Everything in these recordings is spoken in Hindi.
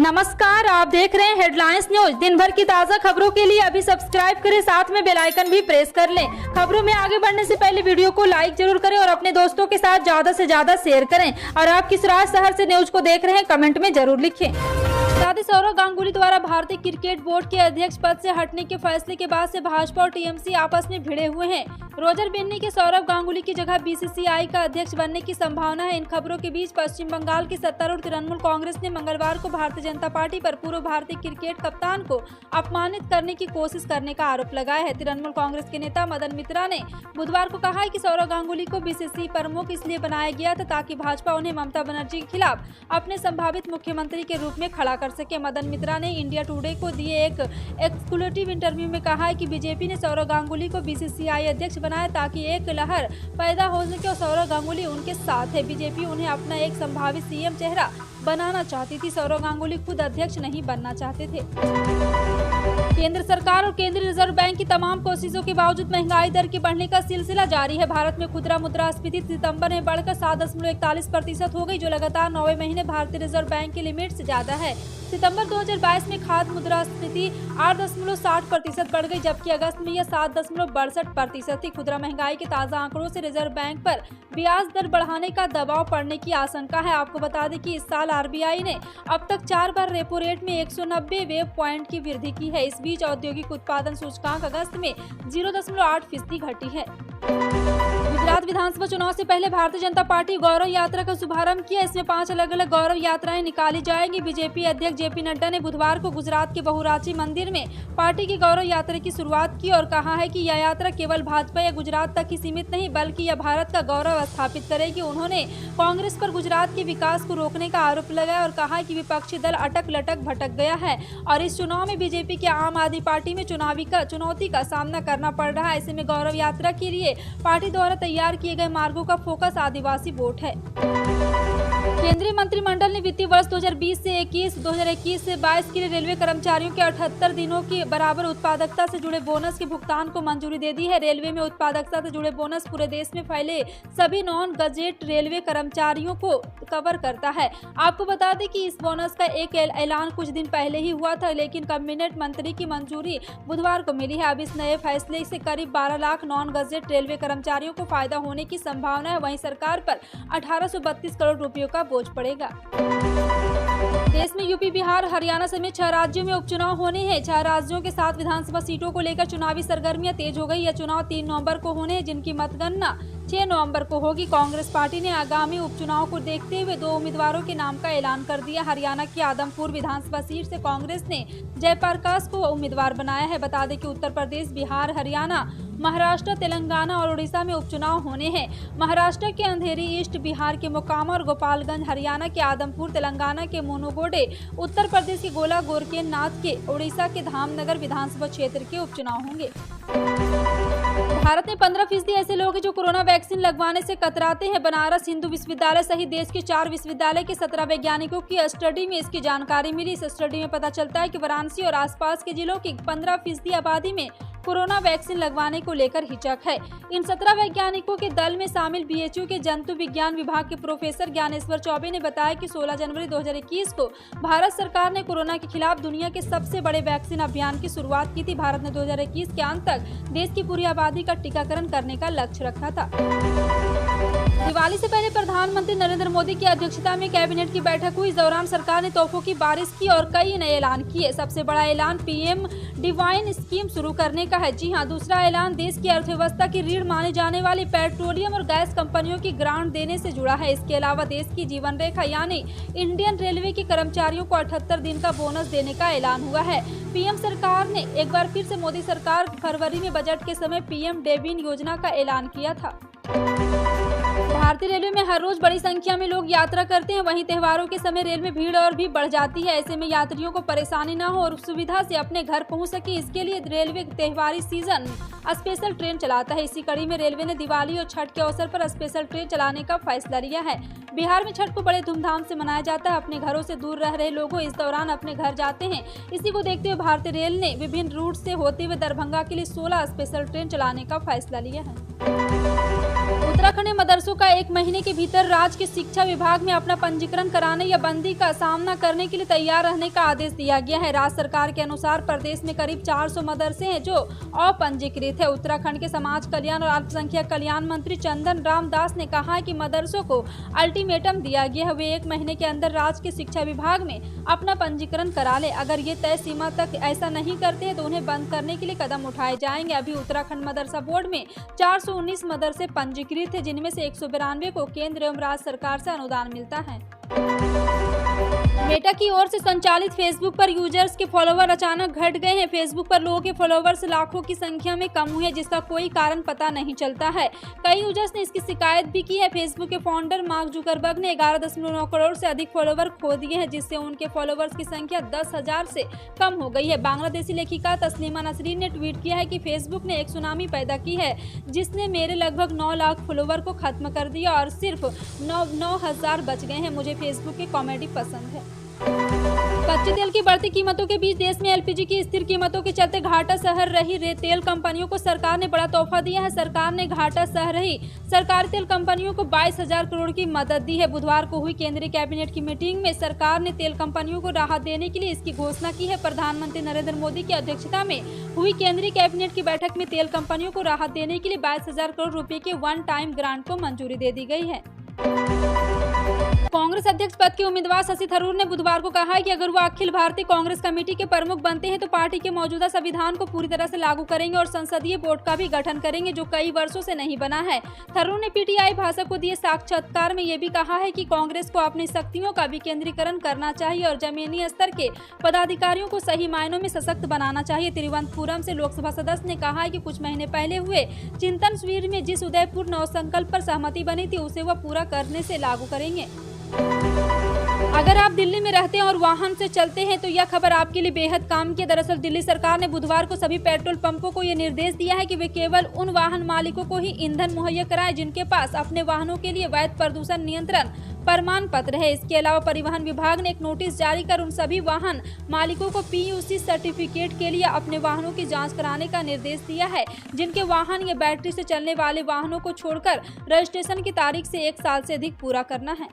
नमस्कार, आप देख रहे हैं हेडलाइंस न्यूज। दिन भर की ताज़ा खबरों के लिए अभी सब्सक्राइब करें, साथ में बेल आइकन भी प्रेस कर लें। खबरों में आगे बढ़ने से पहले वीडियो को लाइक जरूर करें और अपने दोस्तों के साथ ज्यादा से ज्यादा शेयर करें। और आप किस राज्य शहर से न्यूज को देख रहे हैं, कमेंट में जरूर लिखें। साथ ही सौरव गांगुली द्वारा भारतीय क्रिकेट बोर्ड के अध्यक्ष पद से हटने के फैसले के बाद से भाजपा और टीएमसी आपस में भिड़े हुए हैं। रोजर बिन्नी के सौरव गांगुली की जगह बीसीसीआई का अध्यक्ष बनने की संभावना है। इन खबरों के बीच पश्चिम बंगाल की सत्तारूढ़ तृणमूल कांग्रेस ने मंगलवार को भारतीय जनता पार्टी पर पूर्व भारतीय क्रिकेट कप्तान को अपमानित करने की कोशिश करने का आरोप लगाया है। तृणमूल कांग्रेस के नेता मदन मित्रा ने बुधवार को कहा है कि सौरव गांगुली को बीसीसीआई प्रमुख इसलिए बनाया गया था ताकि भाजपा उन्हें ममता बनर्जी के खिलाफ अपने संभावित मुख्यमंत्री के रूप में खड़ा कर सके। मदन मित्रा ने इंडिया टुडे को दिए एक एक्सक्लूसिव इंटरव्यू में कहा है कि बीजेपी ने सौरव गांगुली को बीसीसीआई अध्यक्ष बनाया ताकि एक लहर पैदा हो सके और सौरव गांगुली उनके साथ है। बीजेपी उन्हें अपना एक संभावित सीएम चेहरा बनाना चाहती थी। सौरव गांगुली खुद अध्यक्ष नहीं बनना चाहते थे। केंद्र सरकार और केंद्रीय रिजर्व बैंक की तमाम कोशिशों के बावजूद महंगाई दर के बढ़ने का सिलसिला जारी है। भारत में खुदरा मुद्रास्फीति सितंबर में बढ़कर 7.41% हो गई, जो लगातार 9वें महीने भारतीय रिजर्व बैंक की लिमिट से ज्यादा है। सितंबर 2022 में खाद्य मुद्रास्फीति 8.60% बढ़ गई, जबकि अगस्त में यह 7.62% थी। खुदरा महंगाई के ताजा आंकड़ों से रिजर्व बैंक पर ब्याज दर बढ़ाने का दबाव पड़ने की आशंका है। आपको बता दें कि इस साल आरबीआई ने अब तक 4 बार रेपो रेट में 190 बेस पॉइंट की वृद्धि की है। इस बीच औद्योगिक उत्पादन सूचकांक अगस्त में 0.8% घटी है। गुजरात विधानसभा चुनाव से पहले भारतीय जनता पार्टी गौरव यात्रा का शुभारंभ किया। इसमें 5 अलग अलग गौरव यात्राएं निकाली जाएंगी। बीजेपी अध्यक्ष जेपी नड्डा ने बुधवार को गुजरात के बहुराची मंदिर में पार्टी की गौरव यात्रा की शुरुआत की और कहा है कि यह यात्रा केवल भाजपा या गुजरात तक ही सीमित नहीं, बल्कि यह भारत का गौरव स्थापित करेगी। उन्होंने कांग्रेस पर गुजरात के विकास को रोकने का आरोप लगाया और कहा कि विपक्षी दल अटक लटक भटक गया है और इस चुनाव में बीजेपी के आम आदमी पार्टी में चुनौती का सामना करना पड़ रहा है। ऐसे में गौरव यात्रा के लिए पार्टी द्वारा तैयार किए गए मार्गों का फोकस आदिवासी वोट है। केंद्रीय मंत्रिमंडल ने वित्तीय वर्ष 2020 से 2021 से 22 के लिए रेलवे कर्मचारियों के 78 दिनों की बराबर उत्पादकता से जुड़े बोनस के भुगतान को मंजूरी दे दी है। रेलवे में उत्पादकता से जुड़े बोनस पूरे देश में फैले सभी नॉन गजेट रेलवे कर्मचारियों को कवर करता है। आपको बता दें कि इस बोनस का एक ऐलान कुछ दिन पहले ही हुआ था, लेकिन कैबिनेट मंत्री की मंजूरी बुधवार को मिली है। अब इस नए फैसले से करीब 12 लाख नॉन गजेट रेलवे कर्मचारियों को फायदा होने की संभावना है। वहीं सरकार पर 1832 करोड़ रुपयों का बोझ पड़ेगा। देश में यूपी, बिहार, हरियाणा समेत 6 राज्यों में उपचुनाव होने हैं। 6 राज्यों के 7 विधानसभा सीटों को लेकर चुनावी सरगर्मियां तेज हो गई। यह चुनाव 3 नवंबर को होने हैं, जिनकी मतगणना 6 नवंबर को होगी। कांग्रेस पार्टी ने आगामी उपचुनाव को देखते हुए 2 उम्मीदवारों के नाम का ऐलान कर दिया। हरियाणा की आदमपुर विधानसभा सीट से कांग्रेस ने जयप्रकाश को उम्मीदवार बनाया है। बता दें कि उत्तर प्रदेश, बिहार, हरियाणा, महाराष्ट्र, तेलंगाना और उड़ीसा में उपचुनाव होने हैं। महाराष्ट्र के अंधेरी ईस्ट, बिहार के मोकामा और गोपालगंज, हरियाणा के आदमपुर, तेलंगाना के मुनुगोडे, उत्तर प्रदेश के गोला गोरखनाथ के, उड़ीसा के धामनगर विधानसभा क्षेत्र के उपचुनाव होंगे। भारत में 15% ऐसे लोग हैं जो कोरोना वैक्सीन लगवाने से कतराते हैं। बनारस हिंदू विश्वविद्यालय सहित देश के 4 विश्वविद्यालय के 17 वैज्ञानिकों की स्टडी में इसकी जानकारी मिली। इस स्टडी में पता चलता है कि वाराणसी और आसपास के जिलों की 15% आबादी में कोरोना वैक्सीन लगवाने को लेकर हिचक है। इन 17 वैज्ञानिकों के दल में शामिल बीएचयू के जंतु विज्ञान विभाग के प्रोफेसर ज्ञानेश्वर चौबे ने बताया कि 16 जनवरी 2021 को भारत सरकार ने कोरोना के खिलाफ दुनिया के सबसे बड़े वैक्सीन अभियान की शुरुआत की थी। भारत ने 2021 के अंत तक देश की पूरी आबादी का टीकाकरण करने का लक्ष्य रखा था। दिवाली से पहले प्रधानमंत्री नरेंद्र मोदी की अध्यक्षता में कैबिनेट की बैठक हुई। इस दौरान सरकार ने तोहफों की बारिश की और कई नए ऐलान किए। सबसे बड़ा ऐलान पीएम डिवाइन स्कीम शुरू करने का है। जी हां, दूसरा ऐलान देश की अर्थव्यवस्था की रीढ़ माने जाने वाली पेट्रोलियम और गैस कंपनियों की ग्रांट देने से जुड़ा है। इसके अलावा देश की जीवन रेखा यानी इंडियन रेलवे के कर्मचारियों को 78 दिन का बोनस देने का ऐलान हुआ है। पीएम सरकार ने एक बार फिर से मोदी सरकार फरवरी में बजट के समय पीएम डेबिन योजना का ऐलान किया था। भारतीय रेलवे में हर रोज बड़ी संख्या में लोग यात्रा करते हैं। वहीं त्योहारों के समय रेल में भीड़ और भी बढ़ जाती है। ऐसे में यात्रियों को परेशानी न हो और सुविधा से अपने घर पहुंच सके, इसके लिए रेलवे त्योहारी सीजन स्पेशल ट्रेन चलाता है। इसी कड़ी में रेलवे ने दिवाली और छठ के अवसर पर स्पेशल ट्रेन चलाने का फैसला लिया है। बिहार में छठ को बड़े धूमधाम से मनाया जाता है। अपने घरों से दूर रह रहे लोगों इस दौरान अपने घर जाते हैं। इसी को देखते हुए भारतीय रेल ने विभिन्न रूट से होते हुए दरभंगा के लिए 16 स्पेशल ट्रेन चलाने का फैसला लिया है। उत्तराखंड में मदरसों का 1 महीने के भीतर राज्य के शिक्षा विभाग में अपना पंजीकरण कराने या बंदी का सामना करने के लिए तैयार रहने का आदेश दिया गया है। राज्य सरकार के अनुसार प्रदेश में करीब 400 मदरसे हैं जो अपंजीकृत है। उत्तराखंड के समाज कल्याण और अल्पसंख्यक कल्याण मंत्री चंदन राम दास ने कहा है कि मदरसों को अल्टीमेटम दिया गया है, वे 1 महीने के अंदर राज्य के शिक्षा विभाग में अपना पंजीकरण करा ले। अगर ये तय सीमा तक ऐसा नहीं करते हैं तो उन्हें बंद करने के लिए कदम उठाए जाएंगे। अभी उत्तराखंड मदरसा बोर्ड में 419 मदरसे पंजीकृत है, जिनमें से 192 को केंद्र एवं राज्य सरकार से अनुदान मिलता है। मेटा की ओर से संचालित फेसबुक पर यूजर्स के फॉलोवर अचानक घट गए हैं। फेसबुक पर लोगों के फॉलोवर्स लाखों की संख्या में कम हुए, जिसका कोई कारण पता नहीं चलता है। कई यूजर्स ने इसकी शिकायत भी की है। फेसबुक के फाउंडर मार्क जुकरबर्ग ने 11.9 करोड़ से अधिक फॉलोवर खो दिए हैं, जिससे उनके फॉलोवर्स की संख्या 10,000 से कम हो गई है। बांग्लादेशी लेखिका तस्लीमा नसरीन ने ट्वीट किया है कि फेसबुक ने एक सुनामी पैदा की है, जिसने मेरे लगभग 9 लाख फॉलोवर को खत्म कर दिया और सिर्फ 9,000 बच गए हैं। मुझे फेसबुक की कॉमेडी पसंद है। कच्चे तेल की बढ़ती कीमतों के बीच देश में एलपीजी की स्थिर कीमतों के चलते घाटा सह रही तेल कंपनियों को सरकार ने बड़ा तोहफा दिया है। सरकार ने घाटा सह रही सरकारी तेल कंपनियों को 22,000 करोड़ की मदद दी है। बुधवार को हुई केंद्रीय कैबिनेट की मीटिंग में सरकार ने तेल कंपनियों को राहत देने के लिए इसकी घोषणा की है। प्रधानमंत्री नरेंद्र मोदी की अध्यक्षता में हुई केंद्रीय कैबिनेट की बैठक में तेल कंपनियों को राहत देने के लिए 22,000 करोड़ रुपए के वन टाइम ग्रांट को मंजूरी दे दी गई है। कांग्रेस अध्यक्ष पद के उम्मीदवार शशि थरूर ने बुधवार को कहा है कि अगर वो अखिल भारतीय कांग्रेस कमेटी के प्रमुख बनते हैं तो पार्टी के मौजूदा संविधान को पूरी तरह से लागू करेंगे और संसदीय बोर्ड का भी गठन करेंगे, जो कई वर्षों से नहीं बना है। थरूर ने पीटीआई भाषा को दिए साक्षात्कार में ये भी कहा है कि कांग्रेस को अपनी शक्तियों का विकेंद्रीकरण करना चाहिए और जमीनी स्तर के पदाधिकारियों को सही मायनों में सशक्त बनाना चाहिए। तिरुवनंतपुरम से लोकसभा सदस्य ने कहा है कि कुछ महीने पहले हुए चिंतन शिविर में जिस उदयपुर नवसंकल्प पर सहमति बनी थी उसे वह पूरा करने से लागू करेंगे। अगर आप दिल्ली में रहते हैं और वाहन से चलते हैं तो यह खबर आपके लिए बेहद काम की है। दरअसल दिल्ली सरकार ने बुधवार को सभी पेट्रोल पंपों को यह निर्देश दिया है कि वे केवल उन वाहन मालिकों को ही ईंधन मुहैया कराएं जिनके पास अपने वाहनों के लिए वैध प्रदूषण नियंत्रण प्रमाण पत्र है। इसके अलावा परिवहन विभाग ने एक नोटिस जारी कर उन सभी वाहन मालिकों को पीयूसी सर्टिफिकेट के लिए अपने वाहनों की जांच कराने का निर्देश दिया है, जिनके वाहन या बैटरी से चलने वाले वाहनों को छोड़कर रजिस्ट्रेशन की तारीख से 1 साल से अधिक पूरा करना है।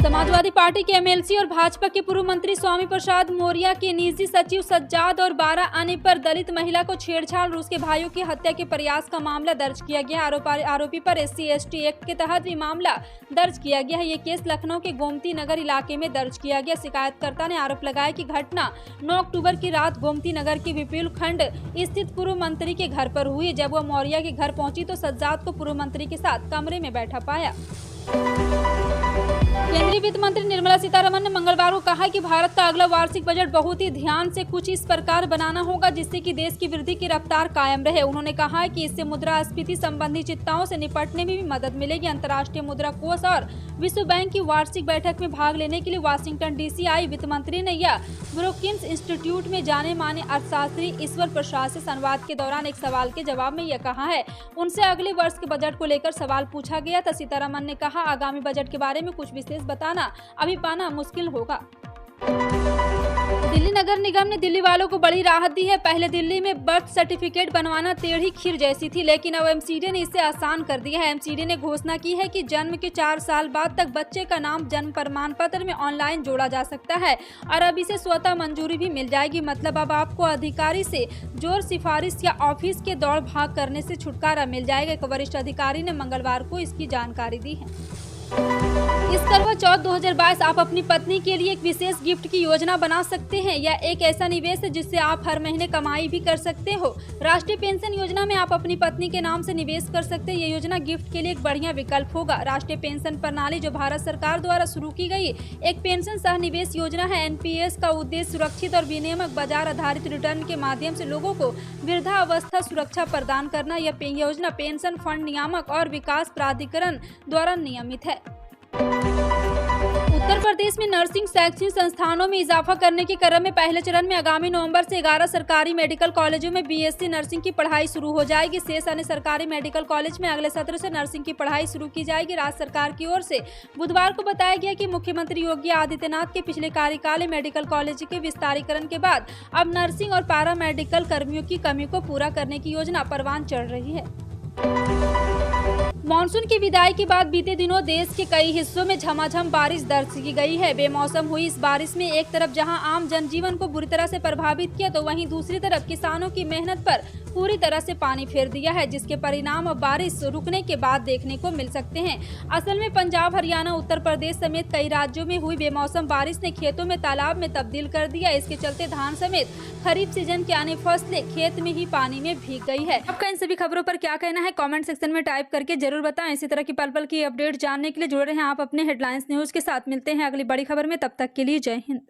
समाजवादी पार्टी के एमएलसी और भाजपा के पूर्व मंत्री स्वामी प्रसाद मौर्य के निजी सचिव सज्जाद और 12 अन्य पर दलित महिला को छेड़छाड़ और उसके भाइयों की हत्या के प्रयास का मामला दर्ज किया गया। आरोपी पर SC/ST एक्ट के तहत भी मामला दर्ज किया गया है। ये केस लखनऊ के गोमती नगर इलाके में दर्ज किया गया। शिकायतकर्ता ने आरोप लगाया कि घटना 9 अक्टूबर की रात गोमती नगर के विपुल खंड स्थित पूर्व मंत्री के घर पर हुई। जब वह मौर्य के घर पहुंची तो सज्जाद को पूर्व मंत्री के साथ कमरे में बैठा पाया। केंद्रीय वित्त मंत्री निर्मला सीतारमण ने मंगलवार को कहा कि भारत का अगला वार्षिक बजट बहुत ही ध्यान से कुछ इस प्रकार बनाना होगा जिससे कि देश की वृद्धि की रफ्तार कायम रहे। उन्होंने कहा है कि इससे मुद्रास्फीति संबंधी चिंताओं से निपटने में भी मदद मिलेगी। अंतर्राष्ट्रीय मुद्रा कोष और विश्व बैंक की वार्षिक बैठक में भाग लेने के लिए वाशिंगटन DC आई वित्त मंत्री ने यह ब्रुकिंस इंस्टीट्यूट में जाने माने अर्थशास्त्री ईश्वर प्रसाद से संवाद के दौरान एक सवाल के जवाब में यह कहा है। उनसे अगले वर्ष के बजट को लेकर सवाल पूछा गया था। सीतारमण ने कहा, आगामी बजट के बारे में कुछ विशेष बताना अभी पाना मुश्किल होगा। दिल्ली नगर निगम ने दिल्ली वालों को बड़ी राहत दी है। पहले दिल्ली में बर्थ सर्टिफिकेट बनवाना टेढ़ी खीर जैसी थी, लेकिन अब MCD ने इसे आसान कर दिया है। MCD ने घोषणा की है कि जन्म के 4 साल बाद तक बच्चे का नाम जन्म प्रमाण पत्र में ऑनलाइन जोड़ा जा सकता है और अब इसे स्वतः मंजूरी भी मिल जाएगी। मतलब अब आपको अधिकारी से जोर सिफारिश या ऑफिस के दौड़ भाग करने से छुटकारा मिल जाएगा। एक वरिष्ठ अधिकारी ने मंगलवार को इसकी जानकारी दी है। इस करवा चौथ 2022 आप अपनी पत्नी के लिए एक विशेष गिफ्ट की योजना बना सकते हैं। यह एक ऐसा निवेश है जिससे आप हर महीने कमाई भी कर सकते हो। राष्ट्रीय पेंशन योजना में आप अपनी पत्नी के नाम से निवेश कर सकते हैं। यह योजना गिफ्ट के लिए एक बढ़िया विकल्प होगा। राष्ट्रीय पेंशन प्रणाली जो भारत सरकार द्वारा शुरू की गई एक पेंशन सह निवेश योजना है। NPS का उद्देश्य सुरक्षित और विनियामक बाजार आधारित रिटर्न के माध्यम से लोगों को वृद्धावस्था सुरक्षा प्रदान करना। यह योजना पेंशन फंड नियामक और विकास प्राधिकरण द्वारा नियमित है। उत्तर प्रदेश में नर्सिंग शैक्षणिक संस्थानों में इजाफा करने के क्रम में पहले चरण में आगामी नवंबर से 11 सरकारी मेडिकल कॉलेजों में BSc नर्सिंग की पढ़ाई शुरू हो जाएगी। शेष अन्य सरकारी मेडिकल कॉलेज में अगले सत्र से नर्सिंग की पढ़ाई शुरू की जाएगी। राज्य सरकार की ओर से बुधवार को बताया गया कि मुख्यमंत्री योगी आदित्यनाथ के पिछले कार्यकाल में मेडिकल कॉलेज के विस्तारीकरण के बाद अब नर्सिंग और पैरा मेडिकल कर्मियों की कमी को पूरा करने की योजना परवान चढ़ रही है। मानसून की विदाई के बाद बीते दिनों देश के कई हिस्सों में झमाझम बारिश दर्ज की गई है। बेमौसम हुई इस बारिश में एक तरफ जहां आम जनजीवन को बुरी तरह से प्रभावित किया, तो वहीं दूसरी तरफ किसानों की मेहनत पर पूरी तरह से पानी फेर दिया है, जिसके परिणाम अब बारिश रुकने के बाद देखने को मिल सकते हैं। असल में पंजाब, हरियाणा, उत्तर प्रदेश समेत कई राज्यों में हुई बेमौसम बारिश ने खेतों में तालाब में तब्दील कर दिया। इसके चलते धान समेत खरीफ सीजन की आने फसलें खेत में ही पानी में भीग गई है। आपका इन सभी खबरों पर क्या कहना है, कमेंट सेक्शन में टाइप करके जरूर बताएं। इसी तरह की पल पल की अपडेट जानने के लिए जुड़े रहें आप अपने हेडलाइंस न्यूज के साथ। मिलते हैं अगली बड़ी खबर में, तब तक के लिए जय हिंद।